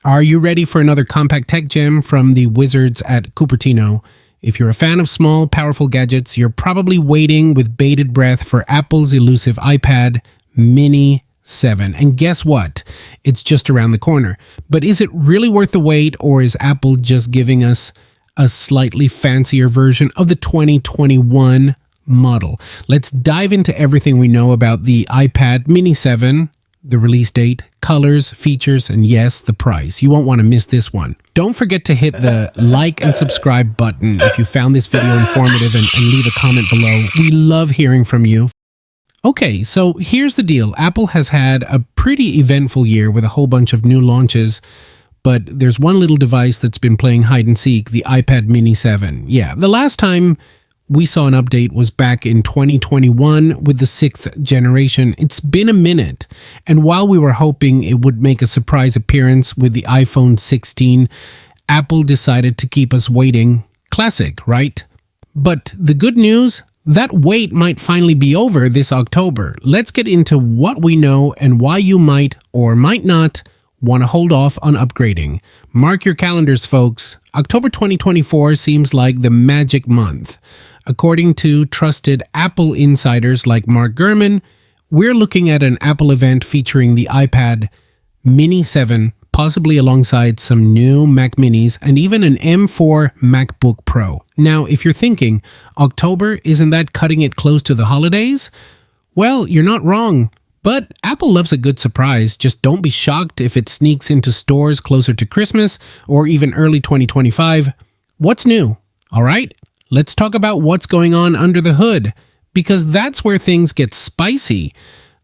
Are you ready for another compact tech gem from the wizards at Cupertino? If you're a fan of small, powerful gadgets, you're probably waiting with bated breath for Apple's elusive iPad Mini 7. And guess what? It's just around the corner. But is it really worth the wait, or is Apple just giving us a slightly fancier version of the 2021 model? Let's dive into everything we know about the iPad Mini 7, the release date, colors, features, and yes, the price. You won't want to miss this one. Don't forget to hit the like and subscribe button if you found this video informative and leave a comment below. We love hearing from you. Okay, so here's the deal. Apple has had a pretty eventful year with a whole bunch of new launches, but there's one little device that's been playing hide and seek, the iPad Mini 7. Yeah, the last time we saw an update was back in 2021 with the 6th generation. It's been a minute, and while we were hoping it would make a surprise appearance with the iPhone 16, Apple decided to keep us waiting. Classic, right? But the good news? That wait might finally be over this October. Let's get into what we know and why you might or might not want to hold off on upgrading. Mark your calendars, folks. October 2024 seems like the magic month. According to trusted Apple insiders like Mark Gurman, we're looking at an Apple event featuring the iPad Mini 7, possibly alongside some new Mac Minis and even an M4 MacBook Pro. Now, if you're thinking, October, isn't that cutting it close to the holidays? Well, you're not wrong. But Apple loves a good surprise. Just don't be shocked if it sneaks into stores closer to Christmas or even early 2025. What's new? All right, let's talk about what's going on under the hood, because that's where things get spicy.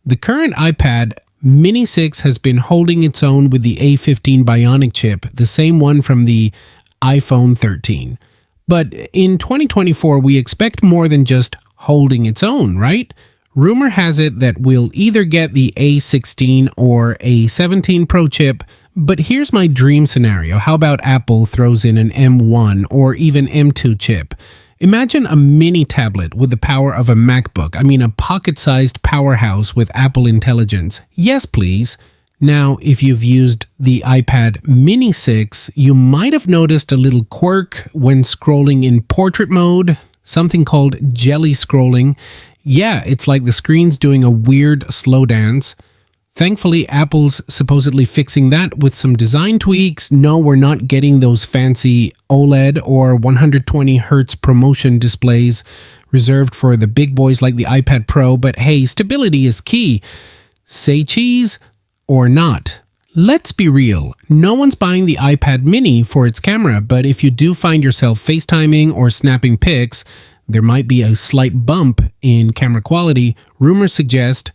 The current iPad Mini 6 has been holding its own with the A15 Bionic chip, the same one from the iPhone 13. But in 2024, we expect more than just holding its own, right? Rumor has it that we'll either get the A16 or A17 Pro chip, but here's my dream scenario. How about Apple throws in an M1 or even M2 chip? Imagine a mini tablet with the power of a MacBook. I mean, a pocket-sized powerhouse with Apple Intelligence. Yes, please. Now, if you've used the iPad Mini 6, you might have noticed a little quirk when scrolling in portrait mode, something called jelly scrolling. Yeah, it's like the screen's doing a weird slow dance. Thankfully, Apple's supposedly fixing that with some design tweaks. No, we're not getting those fancy OLED or 120 Hz promotion displays reserved for the big boys like the iPad Pro, but hey, stability is key. Say cheese or not. Let's be real. No one's buying the iPad Mini for its camera, but if you do find yourself FaceTiming or snapping pics, there might be a slight bump in camera quality. Rumors suggest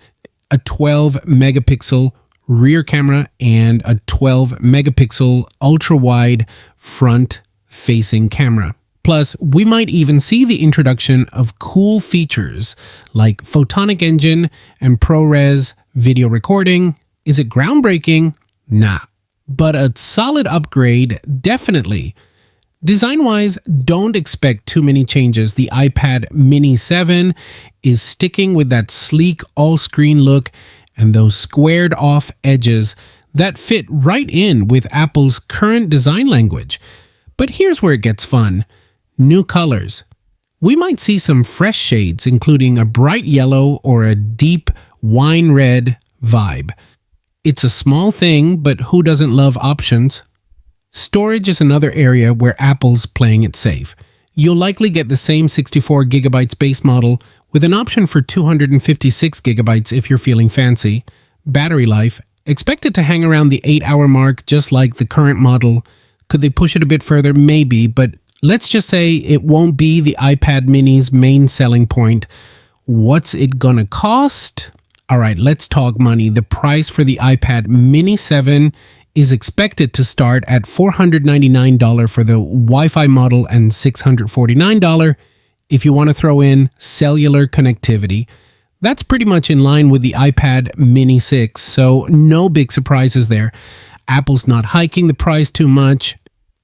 a 12 megapixel rear camera and a 12 megapixel ultra-wide front-facing camera. Plus, we might even see the introduction of cool features like photonic engine and ProRes video recording. Is it groundbreaking? Nah. But a solid upgrade, definitely. Design-wise, don't expect too many changes. The iPad Mini 7 is sticking with that sleek all-screen look and those squared-off edges that fit right in with Apple's current design language. But here's where it gets fun. New colors. We might see some fresh shades, including a bright yellow or a deep wine red vibe. It's a small thing, but who doesn't love options? Storage is another area where Apple's playing it safe. You'll likely get the same 64GB base model with an option for 256GB if you're feeling fancy. Battery life, expected to hang around the 8-hour mark just like the current model. Could they push it a bit further? Maybe, but let's just say it won't be the iPad Mini's main selling point. What's it gonna cost? All right, let's talk money. The price for the iPad Mini 7 is expected to start at $499 for the Wi-Fi model and $649 if you want to throw in cellular connectivity. That's pretty much in line with the iPad Mini 6, so no big surprises there. Apple's not hiking the price too much,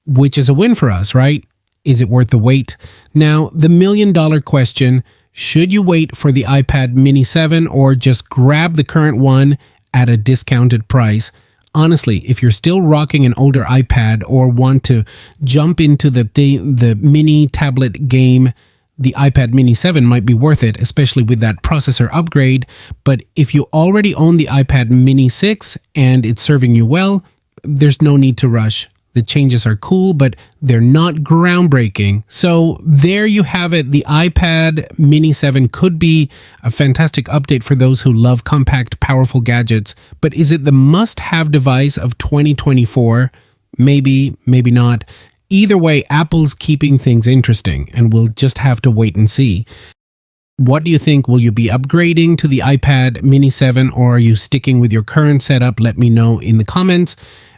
which is a win for us, right? Is it worth the wait? Now, the million-dollar question, should you wait for the iPad Mini 7 or just grab the current one at a discounted price? honestly, if you're still rocking an older iPad or want to jump into the mini tablet game, the iPad Mini 7 might be worth it, especially with that processor upgrade. But if you already own the iPad Mini 6 and it's serving you well, there's no need to rush. The changes are cool, but they're not groundbreaking. So there you have it. The iPad Mini 7 could be a fantastic update for those who love compact, powerful gadgets. But is it the must-have device of 2024? Maybe, maybe not. Either way, Apple's keeping things interesting, and we'll just have to wait and see. What do you think? Will you be upgrading to the iPad Mini 7, or are you sticking with your current setup? Let me know in the comments.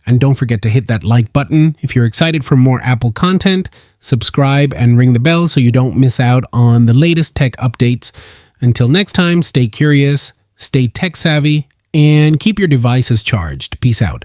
And don't forget to hit that like button. If you're excited for more Apple content, subscribe and ring the bell so you don't miss out on the latest tech updates. Until next time, stay curious, stay tech savvy, and keep your devices charged. Peace out.